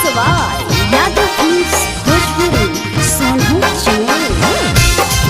सवाल यादव फिल्म्स भोजपुरी सोनू चोर।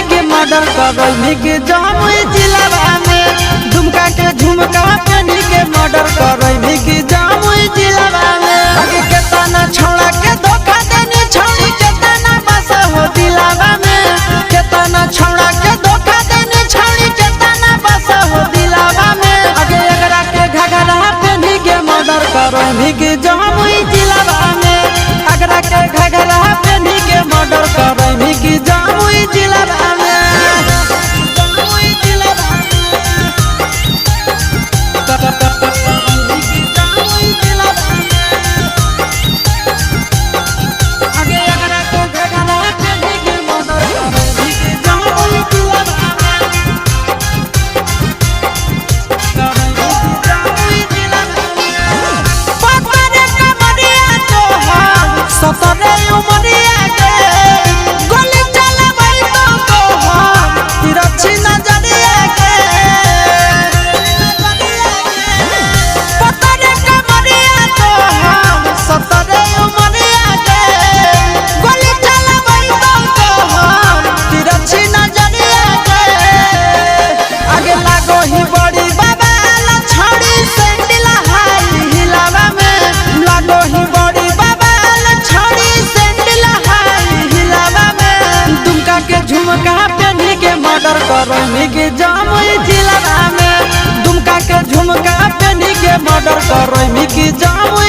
करनी के जामुई जिलावा में दुमका के झुमका पहनी के मर्डर करनी के जामुई जिलावा में आगे के तना छोड़ा के धोखा देनी छोड़ी के तना बसा हो दिलावा में के तना छोड़ा के धोखा देनी छोड़ी के तना बसा हो दिलावा में आगे एकरा के घघरा पहनी के मर्डर करनी के जामुई जिलावा में एकरा के घघरा पहनी के मर्डर करनी के जामुई जिलावा में करनी के जामुई जिलावा में दुमका के झुमका पहनी के मर्डर करनी के जामुई